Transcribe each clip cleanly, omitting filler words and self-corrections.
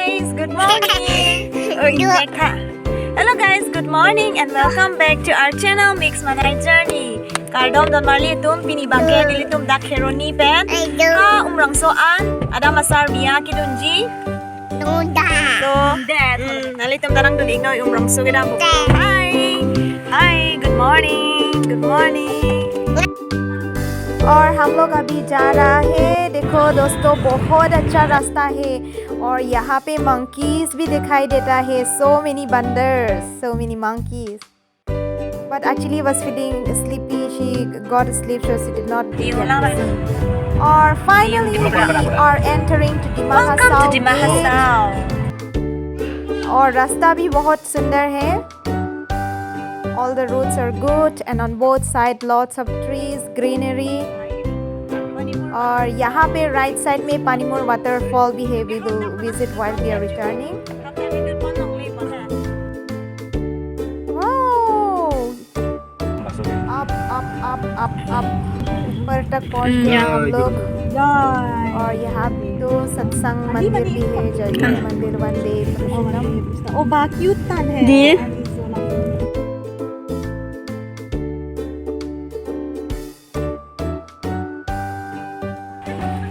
guys, good morning. Hello guys, good morning and welcome back to our channel Mix Manai Journey. Kardom don marli tum pini bangke dilitum dak Kheroni pen. Ka Umrangso.We ada masar biya kidunji. So, nalitum tarang dun ingoy Umrangso kita. Hi, good morning, good morning. और हम लोग अभी जा रहा है देखो दोस्तों बहुत अच्छा रास्ता है और यहाँ पे monkeys भी दिखाई देता है so many bunders so many monkeys but actually was feeling sleepy she got asleep so she did not और finally we are entering to Dimahasao और रास्ता भी बहुत सुंदर है all the roads are good and on both sides lots of trees greenery और यहाँ पे राइट साइड में पानीमुर waterfall भी है we will visit while we are returning up ऊपर तक पहुँच गए हम लोग और यहाँ तो सत्संग मंदिर भी है जय मंदिर वंदे ओ बाकी उत्तन है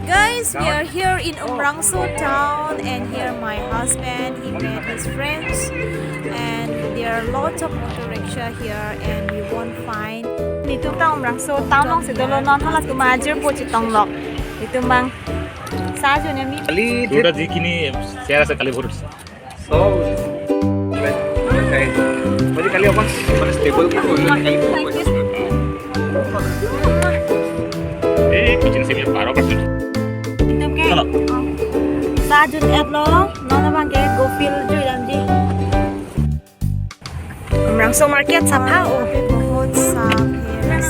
Guys, we are here in Umrangso town and here my husband, he met his friends and there are lots of motor rickshaw here and we won't find Nitu ta Umrangso town long sidolo non hala tumajir po chitong lok itu mang sa jo ne mi kali duta jikini share ase kali bhor so mujhe kali अपन मन stable को ए kitchen से मेरा 12% Hello. Sajun etlo, nona bangke go feel joy lamji. Umrangso market sapha o. बहुत साफ है.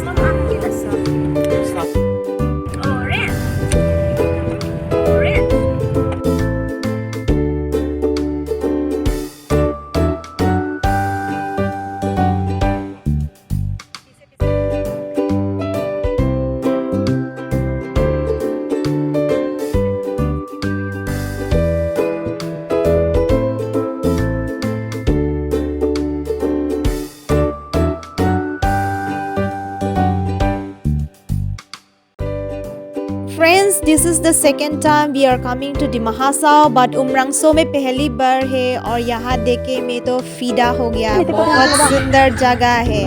Friends, this is the second time we are coming to Dimahasao, but Umrangso में पहली बार है और यहाँ देखे में तो फिदा हो गया बहुत सुंदर जगह है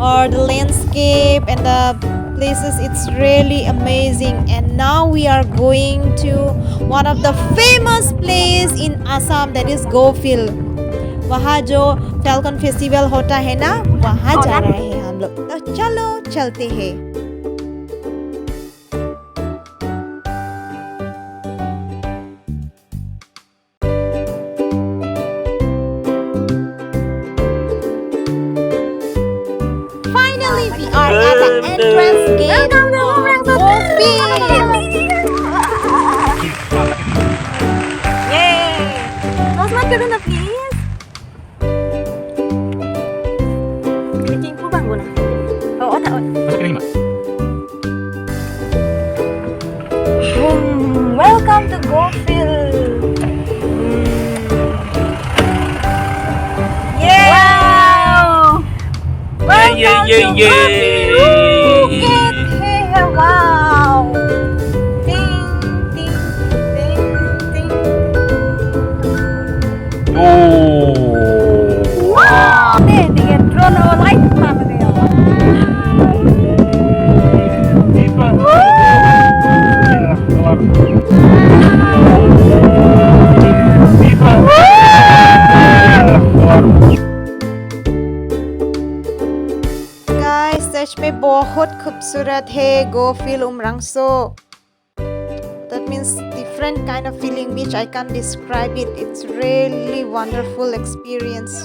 और the landscape and the places it's really amazing and now we are going to one of the famous place in Assam that is Gofil वहाँ जो Falcon Festival होता है ना वहाँ जा रहे हैं हम लोग तो चलो चलते हैं We are at the entrance gate of Gofil. Yay! Let's not get on the please. Bikin ku bang guna. Oh, otak. masuk ke lima Welcome to Gofil. yeah Look at here, wow! Ding, ding, ding, ding. oh Wow! Đây, thì drone nó light mà bây giờ. Guys, सच में बहुत खूबसूरत है Gofil Umrangso. That means different kind of feeling which I can't describe it. It's really wonderful experience.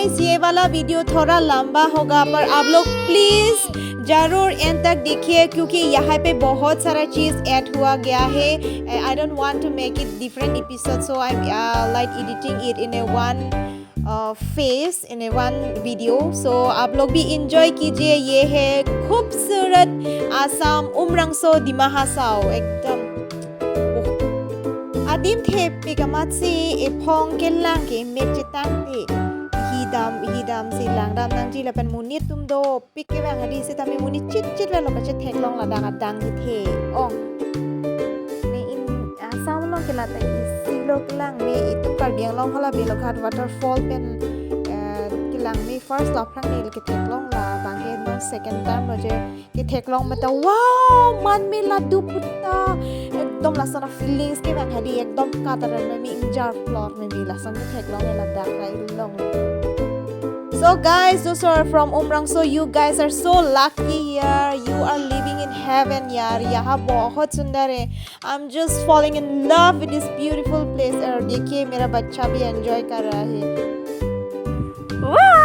Guys ये वाला video थोड़ा लंबा होगा पर आप लोग प्लीज जरूर एंड तक देखिए क्योंकि यहाँ पे बहुत सारा चीज ऐड हुआ गया है. I don't want to make it different episode, so I'm like editing it in a one face in a one video. So आप लोग भी enjoy कीजिए. ये है खूबसूरत आसाम उमरंगसो दिमाहासाओ एकदम. Adim the pigamat si epong ke lang ke mechitang te hidam si lang dam nang ji la pan munit tum do pik ke bang hadi si tami munit chit la lo ka che thek long la dang the ong me in asam long ke la ta si lo ke lang me itu Karbi Anglong hala be lo khat waterfall pen ke lang me first la prang ne ke thek long la bang ke no second time lo je ke thek long mata wow man me la du putta एकदम Larsen feelings के बात है दी एकदम कातरन में मी इंजार floor में भी Larsen में take long है लद्दाख का इल्लोंग. So guys, those are from Umrangso. You guys are so lucky here. You are living in heaven यार. यहाँ बहुत सुंदर है. I'm just falling in love with this beautiful place. और देखिए मेरा बच्चा भी enjoy कर रहा है. Wow!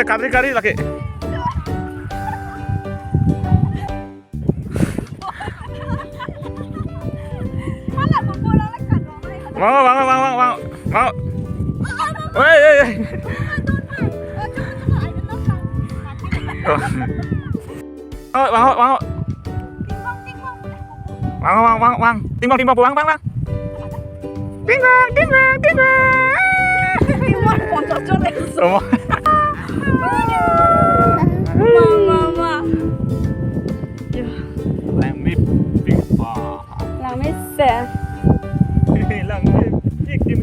Kari laki. Mau. Hey. Mau. Timbang pulang, bang. Timbang. Timbang pocok semua. Mama. Lang mi pipa. Lang mi se. Lang mi pik dim.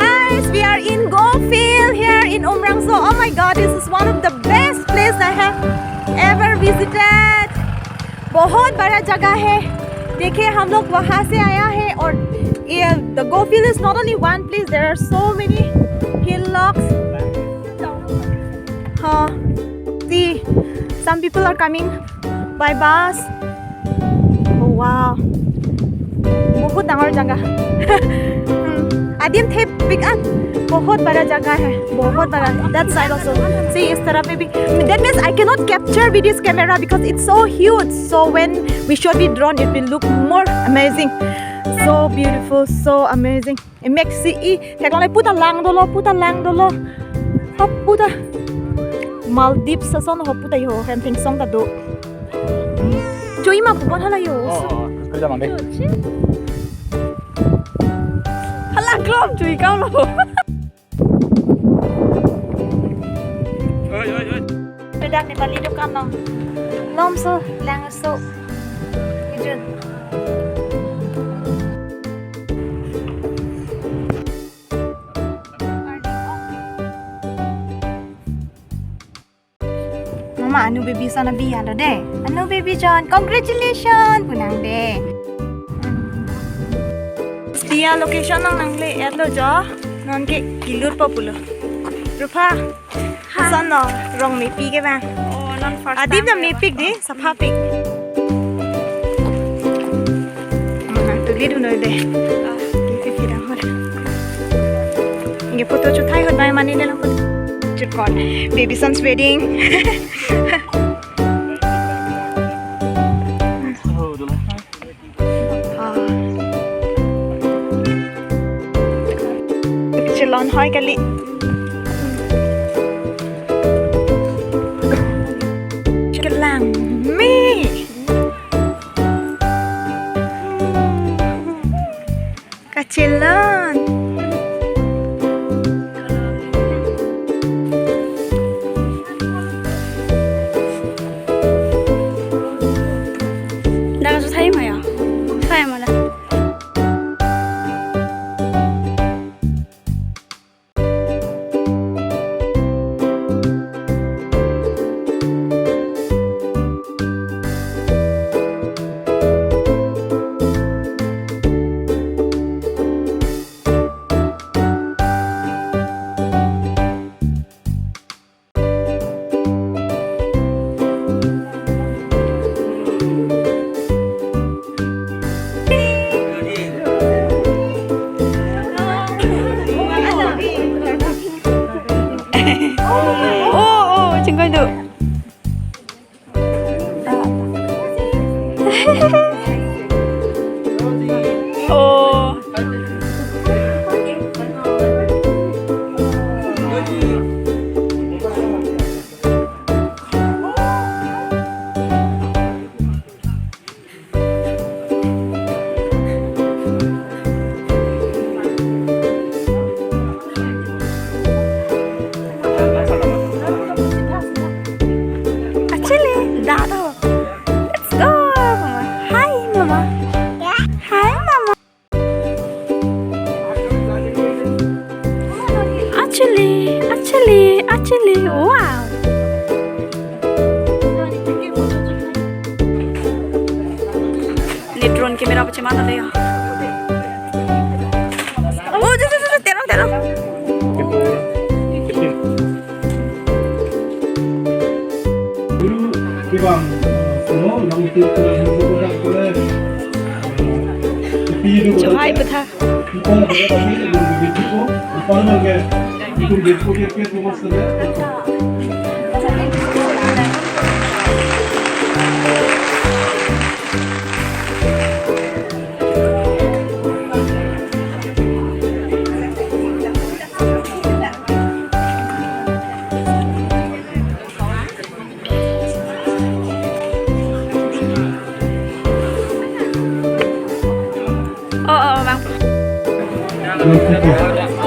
Guys, we are in Goldfield here in Umrangso. Oh my god, this is one of the best places I have ever visited. बहुत बड़ा जगह है. देखिए हम लोग वहाँ से आया है और the Goldfield is not only one place. There are so many hillocks. See, some people are coming by bus. Oh wow, बहुत डांगर जगह. आदिम थे पिकअप बहुत बड़ा जगह है. बहुत बड़ा. That side also. See इस तरफ में भी. That means I cannot capture with this camera because it's so huge. So when we shot with drone, it will look more amazing. So beautiful, so amazing. It makes it. Thek long lai puta lang dolo. Hop puta. Maldives sa son hop puta yo. Hem ting song ta do. Chui ma bukan hala yo. Kerja mang deh. Hala klom chui kau lo. Oi. Bedak ni balik do kan long. Lom so lang so. Ijun. Mama anu baby sana biar lo deh. Anu baby John, congratulations punang deh. Dia location nang le at lo jo. Non ke kilur pa pulo. Rupa. Sana Rongmepi ke bang. Oh, non first. Adim na mepik di, sapha pik. Mana tu lihat dulu deh. Kita pirang hor. Inge foto cutai hot bay mani nelang foto. Cukon. Babyson's wedding. Chelon hoi kali. Lang mi. Kecilan. Dah kasih saya mah ya? Saya mana?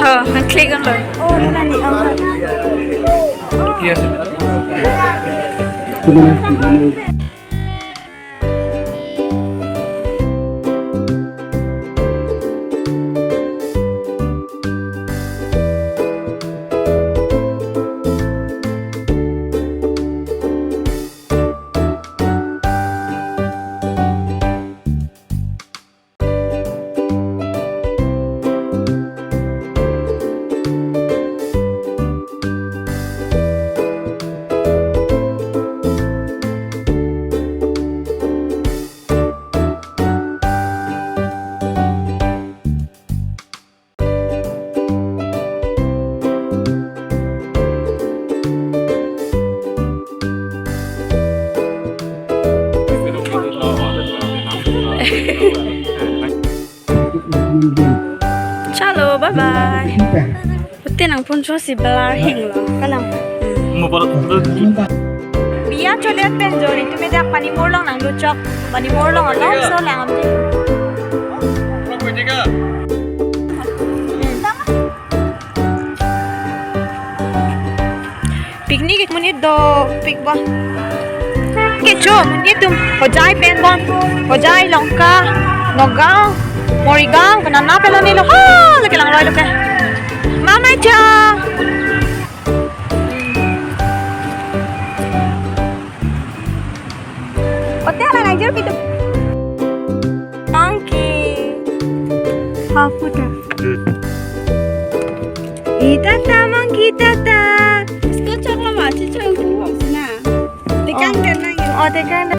vâng. Anh click on rồi. Chalo, bye bye. Putin ang punso si Belar Hinglo. Kalang. Biya cholet pen jori tu media Panimur long nang luchok. Panimur long long so lang am ji. Picnic munit do pic ba. Kecho munit tum hojai pen bon. Hojai longka nogao Morigao banana pela nilo. Ha, lagi lang roy luke. Mama cha. Ote ala nang jero pitu. Monkey. Hafuta. Itata monkey tata. Escucha la machi cha utu na. Te cantan na. Oh, te cantan.